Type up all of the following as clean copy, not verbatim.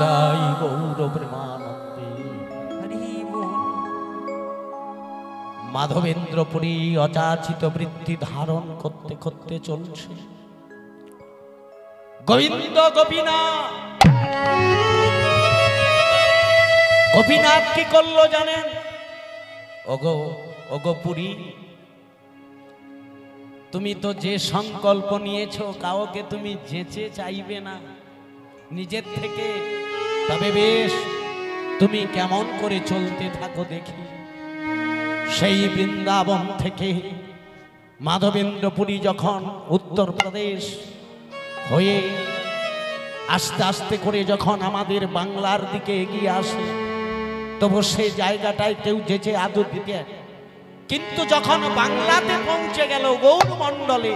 তাই গৌর প্রেমানন্দে মাধবেন্দ্রপুরী অযাচিত বৃত্তি ধারণ করতে করতে চলছে। গোবিন্দ গোপীনাথ, গোপীনাথ কি করলো জানেন? ওগো ওগো পুরী, তুমি তো যে সংকল্প নিয়েছো কাউকে তুমি যেচে চাইবে না নিজের থেকে, তবে বেশ তুমি কেমন করে চলতে থাকো দেখি। সেই বৃন্দাবন থেকে মাধবেন্দ্রপুরী যখন উত্তরপ্রদেশ হয়ে আস্তে আস্তে করে যখন আমাদের বাংলার দিকে এগিয়ে আসে, তবু সেই জায়গাটায় কেউ যেচে আদর দিতে, কিন্তু যখন বাংলাতে পৌঁছে গেল গৌরমণ্ডলে,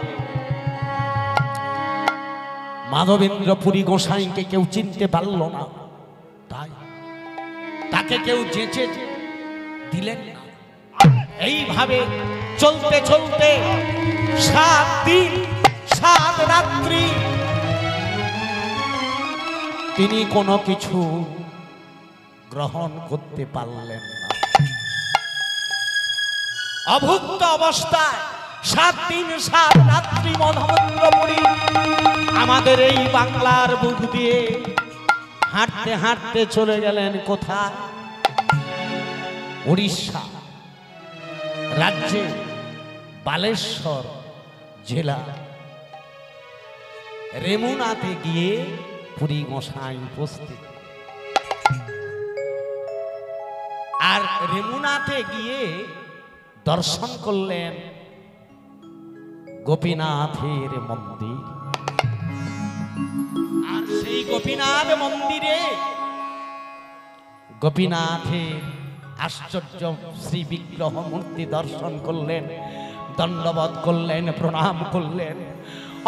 মাধবেন্দ্রপুরী গোসাইকে কেউ চিনতে পারল না, তাই তাকে কেউ যেচে দিলেন না। এইভাবে চলতে চলতে 7 দিন 7 রাত্রি তিনি কোনো কিছু গ্রহণ করতে পারলেন না। অভুক্ত অবস্থায় 7 দিন 7 রাত্রি মাধবেন্দ্রপুরী আমাদের এই বাংলার বুক দিয়ে হাঁটতে হাঁটতে চলে গেলেন কোথায়? উড়িষ্যা রাজ্যে বালেশ্বর জেলা রেমুনাতে গিয়ে পুরী গোসাই উপস্থিত। আর রেমুনাতে গিয়ে দর্শন করলেন গোপীনাথের মন্দির। আর সেই গোপীনাথ মন্দিরে গোপীনাথের আশ্চর্য শ্রী বিগ্রহ মূর্তি দর্শন করলেন, দণ্ডবত করলেন, প্রণাম করলেন।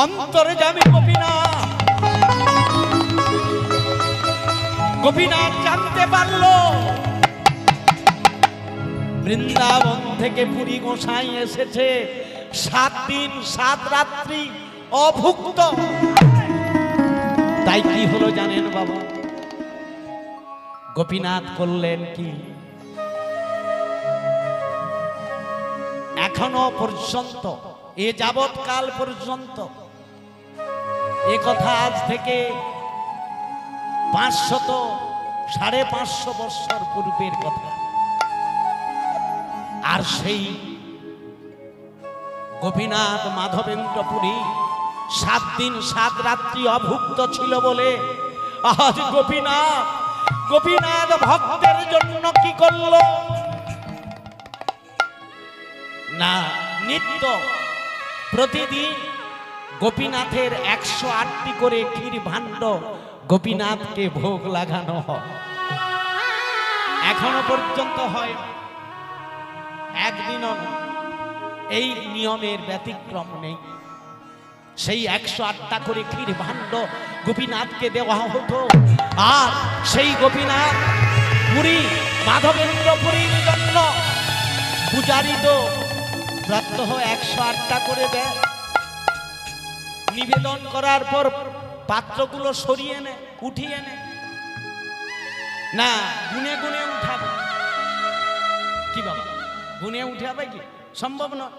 অন্তর্যামী গোপীনাথ, গোপীনাথ জানতে পারল বৃন্দাবন থেকে পুরী গোসাই এসেছে 7 দিন 7 রাত্রি অভুক্ত। তাই কি হলো জানেন বাবা? গোপীনাথ করলেন কি, এখনো পর্যন্ত এ যাবৎ কাল পর্যন্ত, এ কথা আজ থেকে 500-550 বছর পূর্বের কথা। আর সেই গোপীনাথ মাধবেন্দ্রপুরী 7 দিন 7 রাত্রি অভুক্ত ছিল বলে আজ গোপীনাথ ভক্তের জন্য কি করল না, নিত্য প্রতিদিন গোপীনাথের 108টি করে ক্ষীর ভাণ্ড গোপীনাথকে ভোগ লাগানো হয়। এখনো পর্যন্ত হয়, একদিনও এই নিয়মের ব্যতিক্রম নেই। সেই 108টা করে ক্ষীর ভাণ্ড গোপীনাথকে দেওয়া হতো। আর সেই গোপীনাথ পুরী মাধবেন্দ্রপুরীর জন্য পূজারী তো প্রত্যহ 108টা করে দেয়। নিবেদন করার পর পাত্রগুলো সরিয়ে নে, উঠিয়ে নে, না গুনে গুনে উঠাবে কি বাবা? গুনে উঠাবে কি? সম্ভব নয়।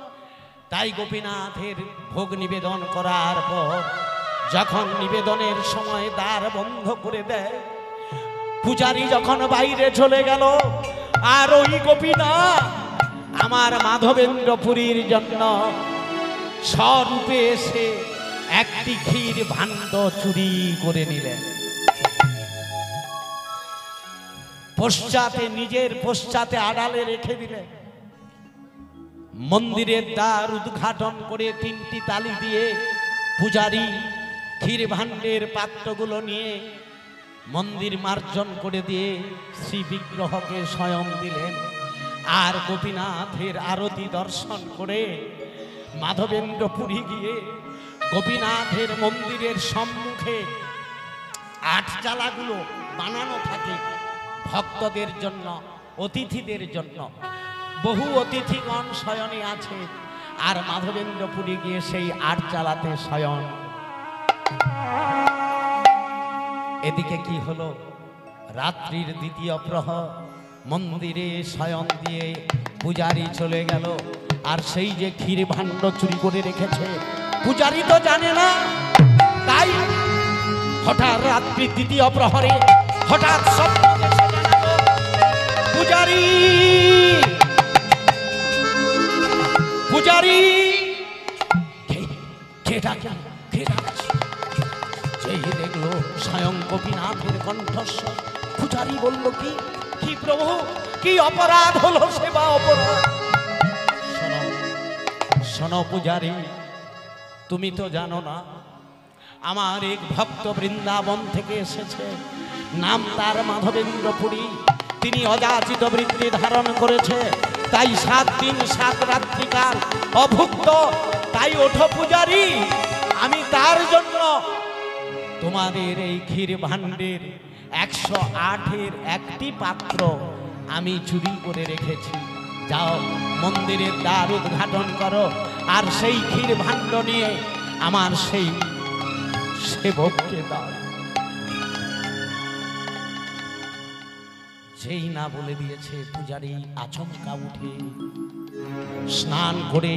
তাই গোপীনাথের ভোগ নিবেদন করার পর যখন নিবেদনের সময় দ্বার বন্ধ করে দেয়, পূজারী যখন বাইরে চলে গেল, আর ওই গোপীনাথ আমার মাধবেন্দ্রপুরীর জন্য স্বরূপে এসে একটি ক্ষীর ভাণ্ড চুরি করে নিলেন। পশ্চাতে, নিজের পশ্চাতে আড়ালে রেখে দিলেন। মন্দিরের দ্বার উদ্ঘাটন করে 3টি তালি দিয়ে পূজারী ক্ষীর ভাণ্ডের পাত্রগুলো নিয়ে মন্দির মার্জন করে দিয়ে শ্রী বিগ্রহকে স্বয়ং দিলেন। আর গোপীনাথের আরতি দর্শন করে মাধবেন্দ্রপুরী গিয়ে গোপীনাথের মন্দিরের সম্মুখে 8 চালাগুলো বানানো থাকে ভক্তদের জন্য, অতিথিদের জন্য। বহু অতিথিগণ শয়নে আছে, আর মাধবেন্দ্রপুরী গিয়ে সেই 8 চালাতে শয়ন। এদিকে কি হলো, রাত্রির দ্বিতীয় প্রহর মন্দিরে শয়ন দিয়ে পূজারি চলে গেল। আর সেই যে ক্ষীর ভাণ্ড চুরি করে রেখেছে পূজারি তো জানে না। তাই হঠাৎ রাত্রি দ্বিতীয় প্রহরে হঠাৎ স্বপ্ন এসে জানালো, পূজারি পূজারি কে ডাকে, যেই দেখলো স্বয়ং গোপীনাথের কণ্ঠস্বর। পূজারি বলল, কি কি প্রভু, কি অপরাধ হলো? সেবা অপরাধ। শোনো পূজারি, তুমি তো জানো না আমার এক ভক্ত বৃন্দাবন থেকে এসেছে, নাম তার মাধবেন্দ্র পুরী। তিনি অযাচিত বৃত্তি ধারণ করেছে, তাই 7 দিন 7 রাত্রিকাল অভুক্ত। তাই ওঠো পূজারি, আমি তার জন্য তোমাদের এই ক্ষীর ভাণ্ডের 108-এর একটি পাত্র আমি চুরি করে রেখেছি। যাও মন্দিরের দ্বার উদ্ঘাটন করো, আর সেই ক্ষীর ভাণ্ড নিয়ে আমার সেই সেবককে দাও। যেই না বলে দিয়েছে, পূজারি আচমকা উঠে স্নান করে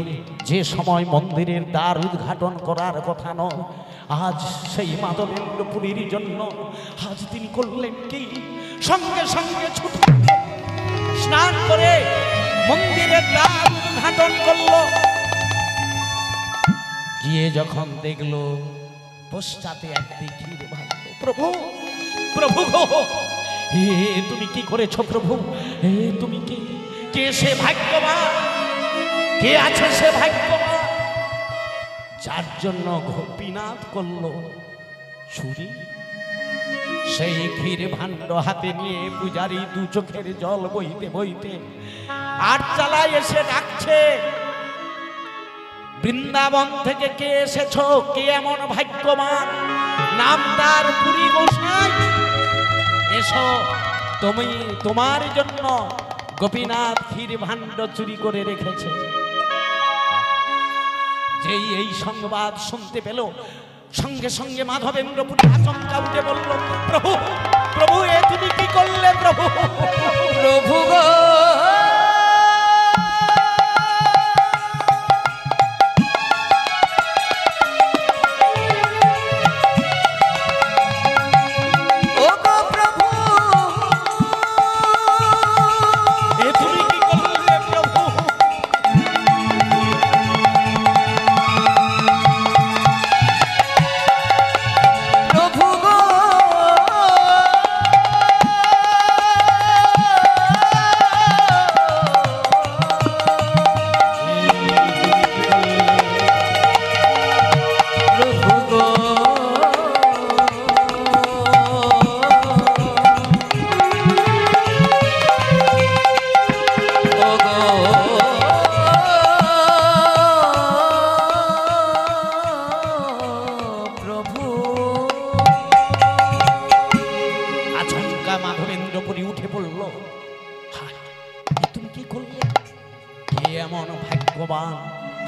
যে সময় মন্দিরের দ্বার উদ্ঘাটন করার কথা নয়, আজ সেই মাধবেন্দ্র পুরীর জন্য আজ তিনি করলেন কি, সঙ্গে সঙ্গে ছুটে স্নান করে মন্দিরের দ্বার উদ্ঘাটন করলো। গিয়ে যখন দেখলো পশ্চাতে একটি ক্ষীর ভাণ্ড। প্রভু প্রভু গো, তুমি কি করেছো প্রভু? তুমি কি, কে সে ভাগ্যবান, কে আছে সে ভাগ্যবান যার জন্য গোপীনাথ করলো চুরি? সেই ক্ষীর ভাণ্ড হাতে নিয়ে পূজারি 2 চোখের জল বইতে বইতে আটচালায় এসে ডাকছে, বৃন্দাবন থেকে কে এসেছো? কে এমন ভাগ্যবান, নাম তার পুরী গোসাই, এসো, তুমি, তোমার জন্য গোপীনাথ ক্ষীর ভাণ্ড চুরি করে রেখেছে। যেই এই সংবাদ শুনতে পেল, সঙ্গে সঙ্গে মাধবেন্দ্র পুরী আচমকা উঠে বলল, প্রভু প্রভু, এ তুমি কি করলে প্রভু? প্রভু গো,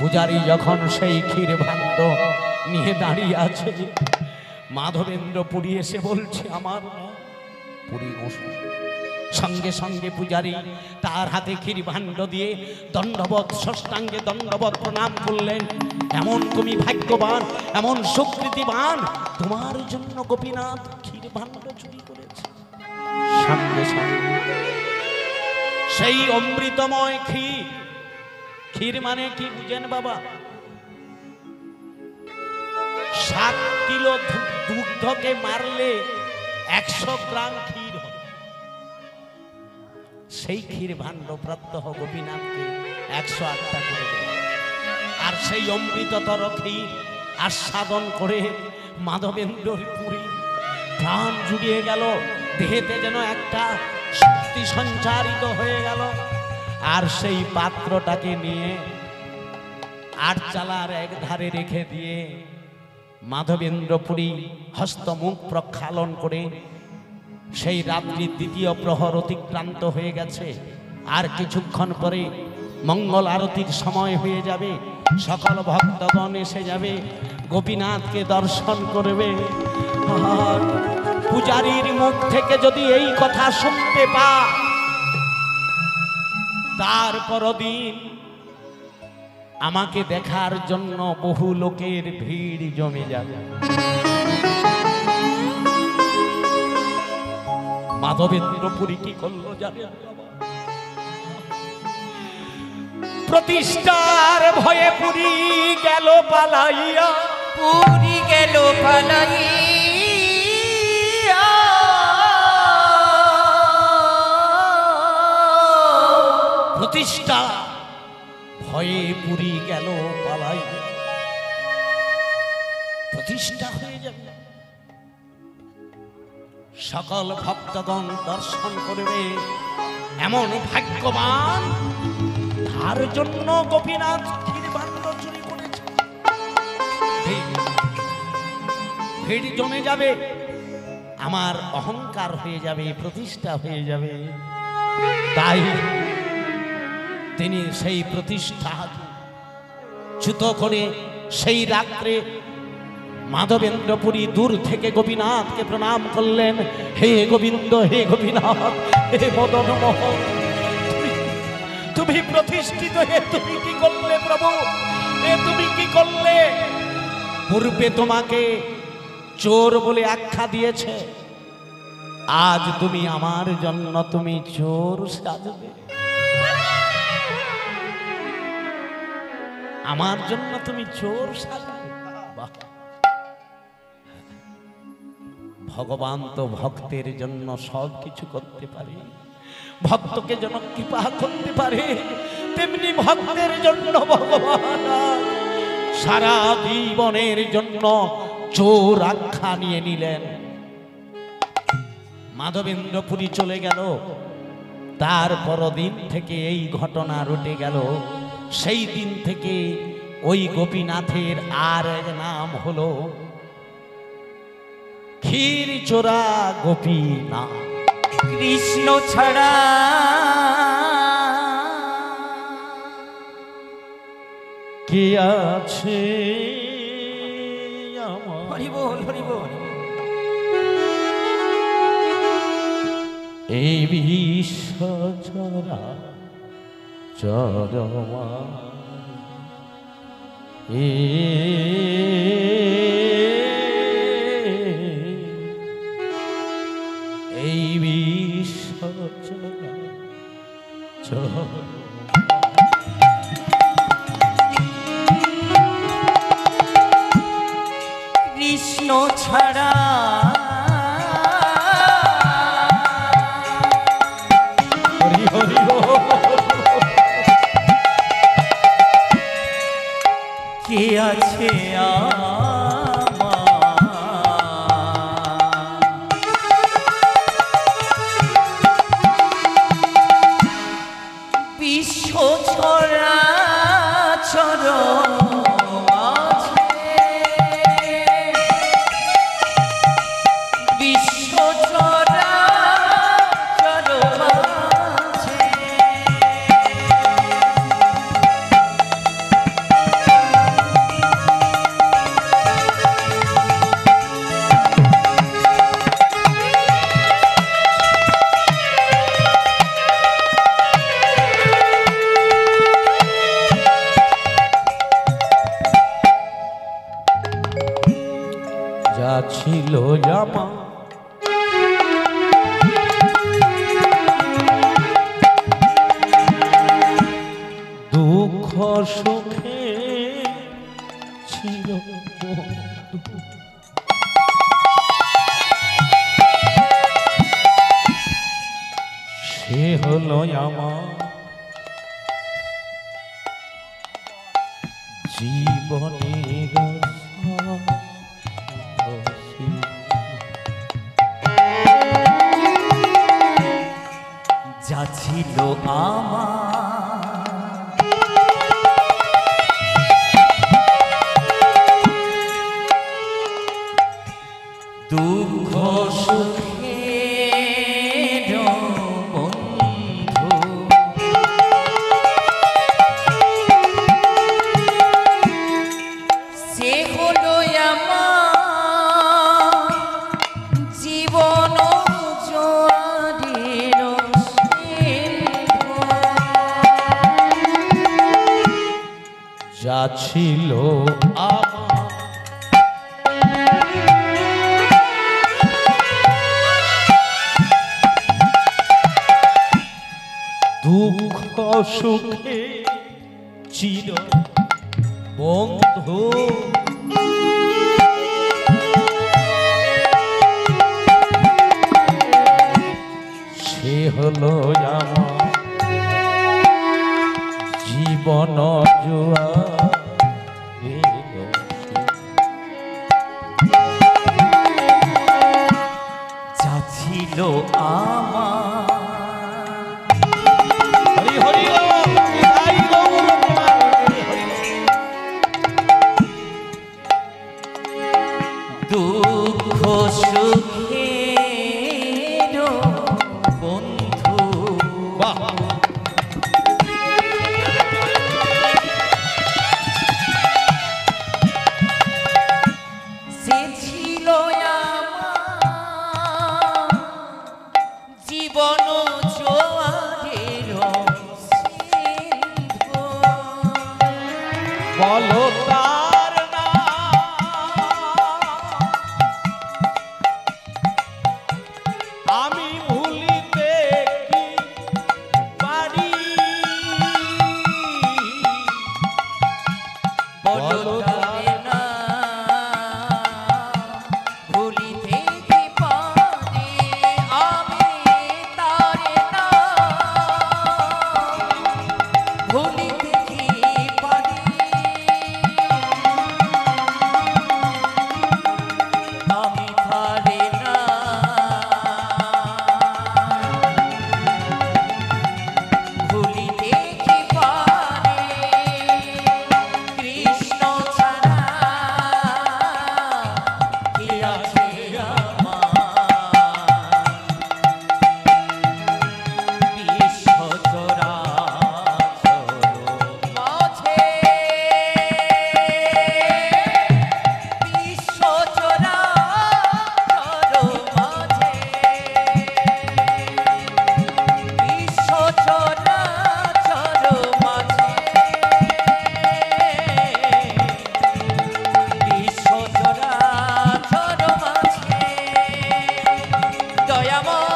পূজারি যখন সেই ক্ষীর ভাণ্ড নিয়ে দাঁড়িয়ে আছে, মাধবেন্দ্র পুরী এসে বলছে, আমার পুরী গোসাই। সঙ্গে সঙ্গে পূজারি তার হাতে ক্ষীর ভাণ্ড দিয়ে দণ্ডবত, ষষ্ঠাঙ্গে দণ্ডবত প্রণাম করলেন। এমন তুমি ভাগ্যবান, এমন সুকৃতিবান, তোমার জন্য গোপীনাথ ক্ষীর ভাণ্ড চুরি করেছে। সঙ্গে সঙ্গে সেই অমৃতময় ক্ষীর, ক্ষীর মানে কি বুঝেন বাবা? 7 কিলো দুগ্ধকে মারলে 100 গ্রাম ক্ষীর হয়। সেই ক্ষীর ভাণ্ড প্রত্যহ গোপীনাথকে 108টা করে দেয়। আর সেই অমৃততর ক্ষীর আস্বাদন করে মাধবেন্দ্র পুরী প্রাণ জুড়িয়ে গেল, দেহেতে যেন একটা শক্তি সঞ্চারিত হয়ে গেল। আর সেই পাত্রটাকে নিয়ে আটচালার এক ধারে রেখে দিয়ে মাধবেন্দ্র পুরী হস্তমুখ প্রক্ষালন করে, সেই রাত্রির দ্বিতীয় প্রহর অতিক্রান্ত হয়ে গেছে। আর কিছুক্ষণ পরে মঙ্গল আরতির সময় হয়ে যাবে, সকল ভক্তগণ এসে যাবে, গোপীনাথকে দর্শন করবে। আর পূজারীর মুখ থেকে যদি এই কথা শুনতে পা, তারপর দিন আমাকে দেখার জন্য বহু লোকের ভিড় জমে যাবে। মাধবেন্দ্রপুরী কি করলো জানেন? প্রতিষ্ঠার ভয়ে পুরী গেল পালাইয়া, পুরী গেল পালাইয়া, প্রতিষ্ঠা ভয়ে পুরী গেল পালাইয়া। প্রতিষ্ঠা হয়ে যাবে, সকল ভক্তগণ দর্শন করবে, এমন ভাগ্যবান তার জন্য গোপীনাথ ক্ষীরভাণ্ড চুরি করেছে। ভিড় জমে যাবে, আমার অহংকার হয়ে যাবে, প্রতিষ্ঠা হয়ে যাবে। তাই তিনি সেই প্রতিষ্ঠা চ্যুত করে সেই রাত্রে মাধবেন্দ্রপুরী দূর থেকে গোপীনাথকে প্রণাম করলেন। হে গোবিন্দ, হে গোপীনাথ, হে মদন মোহন, তুমি প্রতিষ্ঠিত হে, তুমি কি করলে প্রভু? এ তুমি কি করলে? পূর্বে তোমাকে চোর বলে আখ্যা দিয়েছে, আজ তুমি আমার জন্য তুমি চোর সাজবে, আমার জন্য তুমি চোর সাজবে। বাহ! ভগবান তো ভক্তের জন্য সব কিছু করতে পারে, ভক্তকে যেন কৃপা করতে পারে, তেমনি ভক্তের জন্য ভগবান সারা জীবনের জন্য চোর আখ্যা নিয়ে নিলেন। মাধবেন্দ্রপুরী চলে গেল, তারপর দিন থেকে এই ঘটনা রটে গেল। সেই দিন থেকে ওই গোপীনাথের আর এক নাম হলো ক্ষীরচোরা গোপীনাথ। কৃষ্ণ ছাড়া কে আছে আমার? হরি বল, হরি বল। এই বিশ্ব চরা চরমা এই বিশ্ব চরা চরমা কৃষ্ণ ছাড়া হরি হরি কে আছে বিশ্ব ছড়া চর বিশ্ব ছড়া চর যা ছিল জামা দুঃখ সুখে ছিল বন্ধু, সে হলো আমার জীবনের যা ছিল আমার দুঃখ সুখের বন্ধু, সে হলো আমার জীবন যা ছিল আমার দুঃখ সুখে চির বন্ধু সে হলো আমার জীবন জুয়া যা ছিল আমার হরি হরি নিতাই গৌর প্রেমানন্দে হরি। দুঃখ সুখের বন্ধু বাহ সে ছিল আমার জীবন জোয়ারের সিন্ধু। বলো তার নাম আমি ভুলিতে কি পারি বলো তারে না ভুলিতে কি পারি আমি তারে না ভুলিতে কি পারি আমি তারে না ভুলিতে কি পারি কৃষ্ণ ছাড়া কি আছে আমার বিশ্ব চরাচর মাঝে বিশ্ব চরাচর মাঝে বিশ্ব চরাচর মাঝে বিশ্ব চরাচর মাঝে দয়াময়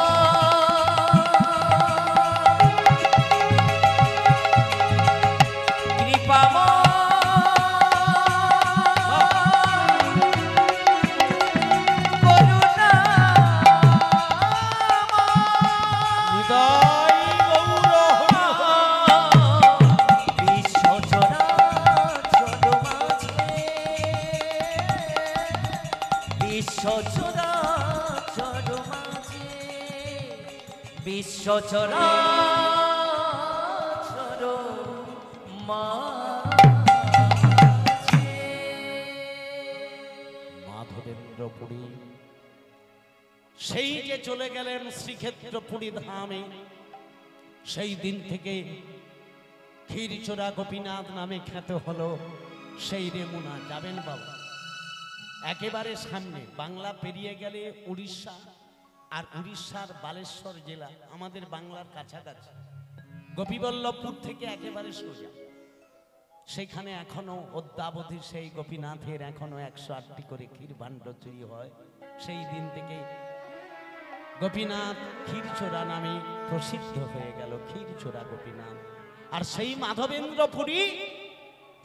নিতাই গৌর হরি বিশ্ব চরাচর মাঝে মাধবেন্দ্রপুরী সেই যে চলে গেলেন শ্রীক্ষেত্রপুরী ধামে সেই দিন থেকে ক্ষীরচোরা গোপীনাথ নামে খ্যাত হলো সেই রেমুনা। যাবেন বাবা একেবারে সামনে, বাংলা পেরিয়ে গেলে উড়িষ্যা, আর উড়িষ্যার বালেশ্বর জেলা আমাদের বাংলার কাছাকাছি। গোপীবল্লভপুর থেকে একেবারে সোজা, সেখানে এখনো অদ্যাবধি সেই গোপীনাথের এখনো 108টি করে ক্ষীর ভাণ্ড তৈরি হয়। সেই দিন থেকে গোপীনাথ ক্ষীরচোরা নামে প্রসিদ্ধ হয়ে গেল, ক্ষীরচোরা গোপীনাথ। আর সেই মাধবেন্দ্রপুরী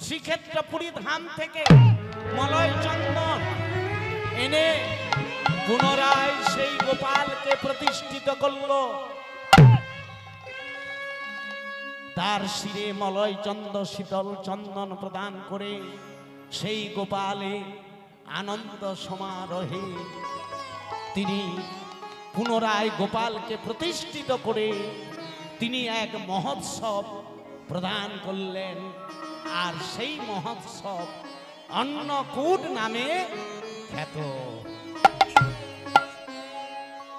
শ্রীক্ষেত্রপুরী ধাম থেকে মলয় চন্দন এনে পুনরায় সেই গোপালকে প্রতিষ্ঠিত করলো। তার শিরে মলয় চন্দ শীতল চন্দন প্রদান করে সেই গোপালে আনন্দ সমারোহে তিনি পুনরায় গোপালকে প্রতিষ্ঠিত করে তিনি এক মহোৎসব প্রদান করলেন। আর সেই মহোৎসব অন্নকূট নামে খ্যাত।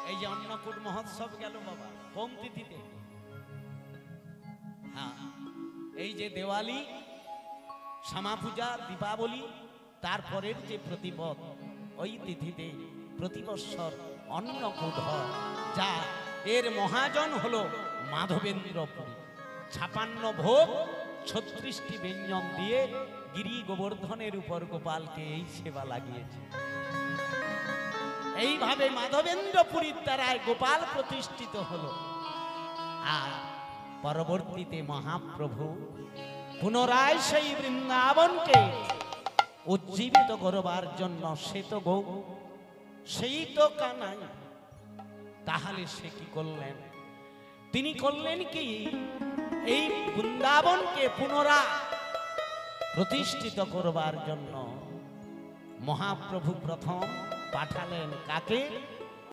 এই যে অন্নকূট মহোৎসব গেল বাবা কোন তিথিতে? হ্যাঁ, এই যে দেওয়ালি, শ্যামা পূজা, দীপাবলি, তারপরের যে প্রতিপদ, ওই তিথিতে প্রতি বৎসর অন্নকূট হয়, যা এর মহাজন হলো মাধবেন্দ্রপুরী। 56 ভোগ 36টি ব্যঞ্জন দিয়ে গিরি গোবর্ধনের উপর গোপালকে এই সেবা লাগিয়েছে। এইভাবে মাধবেন্দ্র পুরীর দ্বারায় গোপাল প্রতিষ্ঠিত হলো। আর পরবর্তীতে মহাপ্রভু পুনরায় সেই বৃন্দাবনকে উজ্জীবিত করবার জন্য সে তো গো, সেই তো কানাই, তাহলে সে কি করলেন? তিনি করলেন কি, এই বৃন্দাবনকে পুনরায় প্রতিষ্ঠিত করবার জন্য মহাপ্রভু প্রথম পাঠালেন কাকে?